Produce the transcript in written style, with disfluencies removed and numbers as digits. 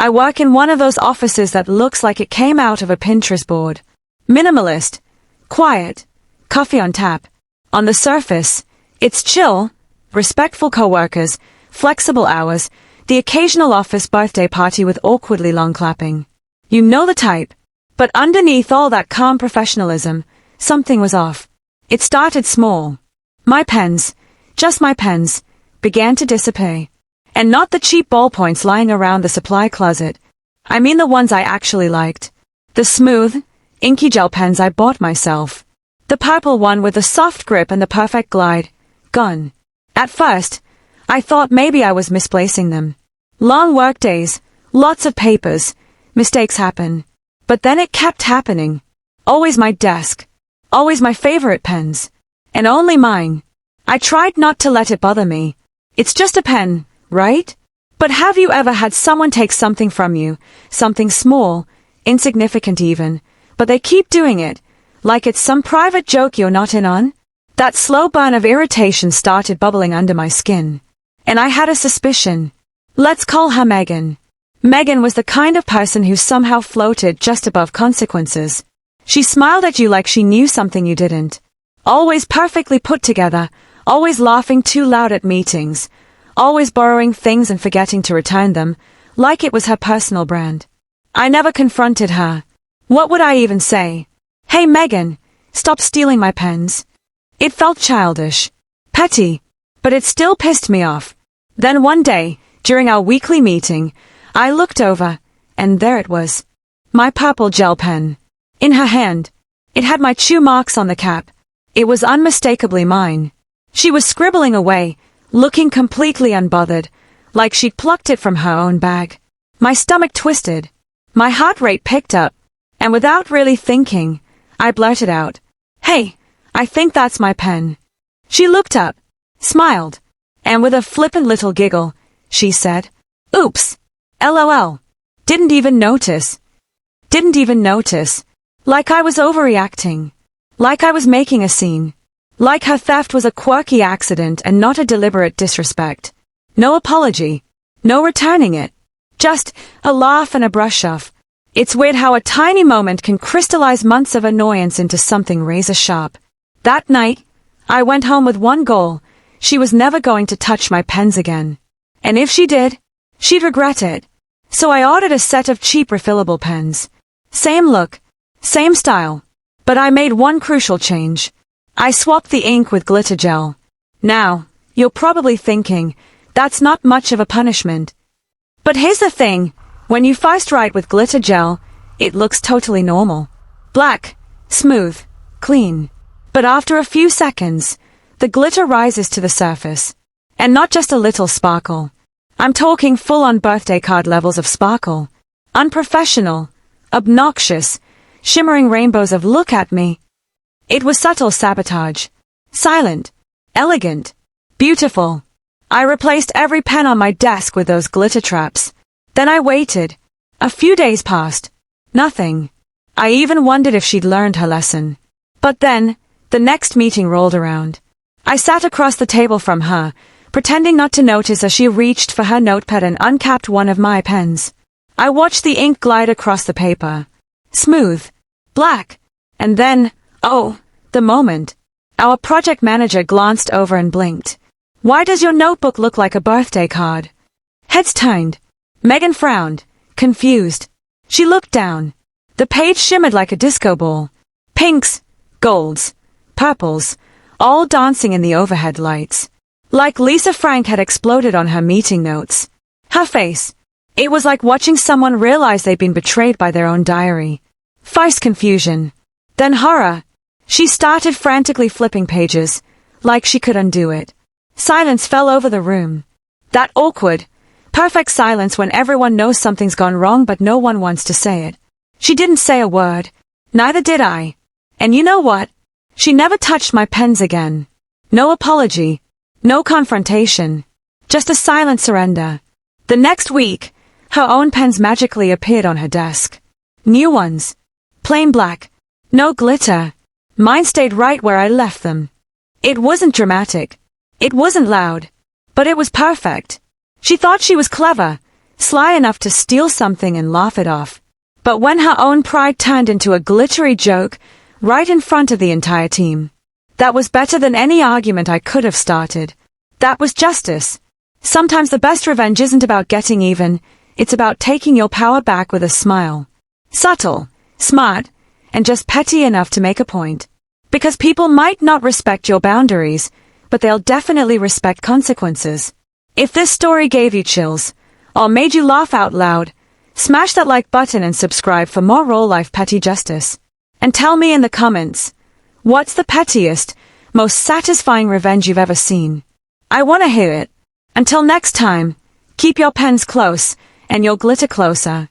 I work in one of those offices that looks like it came out of a Pinterest board. Minimalist, quiet, coffee on tap. On the surface, it's chill, respectful coworkers, flexible hours, the occasional office birthday party with awkwardly long clapping. You know the type. But underneath all that calm professionalism, something was off. It started small. My pens, just my pens, began to disappear. And not the cheap ballpoints lying around the supply closet. I mean the ones I actually liked. The smooth, inky gel pens I bought myself. The purple one with the soft grip and the perfect glide. Gone. At first, I thought maybe I was misplacing them. Long work days, lots of papers, mistakes happen. But then it kept happening. Always my desk. Always my favorite pens. And only mine. I tried not to let it bother me. It's just a pen, right? But have you ever had someone take something from you, something small, insignificant even, but they keep doing it, like it's some private joke you're not in on? That slow burn of irritation started bubbling under my skin. And I had a suspicion. Let's call her Megan. Megan was the kind of person who somehow floated just above consequences. She smiled at you like she knew something you didn't. Always perfectly put together, always laughing too loud at meetings, always borrowing things and forgetting to return them, like it was her personal brand. I never confronted her. What would I even say? Hey Megan, stop stealing my pens. It felt childish, petty, but it still pissed me off. Then one day, during our weekly meeting, I looked over, and there it was. My purple gel pen. In her hand. It had my chew marks on the cap. It was unmistakably mine. She was scribbling away, looking completely unbothered, like she'd plucked it from her own bag. My stomach twisted. My heart rate picked up, and without really thinking, I blurted out, "Hey, I think that's my pen." She looked up, smiled, and with a flippant little giggle, she said, "Oops. LOL. Didn't even notice. Like I was overreacting. Like I was making a scene. Like her theft was a quirky accident and not a deliberate disrespect. No apology. No returning it. Just a laugh and a brush off. It's weird how a tiny moment can crystallize months of annoyance into something razor sharp. That night, I went home with one goal. She was never going to touch my pens again. And if she did, she'd regret it. So I ordered a set of cheap refillable pens. Same look, same style. But I made one crucial change. I swapped the ink with glitter gel. Now, you're probably thinking, that's not much of a punishment. But here's the thing, when you first write with glitter gel, it looks totally normal. Black, smooth, clean. But after a few seconds, the glitter rises to the surface. And not just a little sparkle. I'm talking full-on birthday card levels of sparkle. Unprofessional, obnoxious, shimmering rainbows of look at me. It was subtle sabotage. Silent, elegant, beautiful. I replaced every pen on my desk with those glitter traps. Then I waited. A few days passed. Nothing. I even wondered if she'd learned her lesson. But then, the next meeting rolled around. I sat across the table from her, pretending not to notice as she reached for her notepad and uncapped one of my pens. I watched the ink glide across the paper. Smooth. Black. And then, oh, the moment. Our project manager glanced over and blinked. "Why does your notebook look like a birthday card?" Heads turned. Megan frowned, confused. She looked down. The page shimmered like a disco ball. Pinks, golds, purples, all dancing in the overhead lights. Like Lisa Frank had exploded on her meeting notes. Her face. It was like watching someone realize they'd been betrayed by their own diary. First confusion. Then horror. She started frantically flipping pages, like she could undo it. Silence fell over the room. That awkward, perfect silence when everyone knows something's gone wrong but no one wants to say it. She didn't say a word. Neither did I. And you know what? She never touched my pens again. No apology. No confrontation. Just a silent surrender. The next week, her own pens magically appeared on her desk. New ones. Plain black. No glitter. Mine stayed right where I left them. It wasn't dramatic. It wasn't loud. But it was perfect. She thought she was clever. sly enough to steal something and laugh it off. But when her own pride turned into a glittery joke, right in front of the entire team, that was better than any argument I could have started. That was justice. Sometimes the best revenge isn't about getting even, it's about taking your power back with a smile. Subtle, smart, and just petty enough to make a point. Because people might not respect your boundaries, but they'll definitely respect consequences. If this story gave you chills, or made you laugh out loud, smash that like button and subscribe for more real-life petty justice. And tell me in the comments, what's the pettiest, most satisfying revenge you've ever seen? I want to hear it. Until next time, keep your pens close and your glitter closer.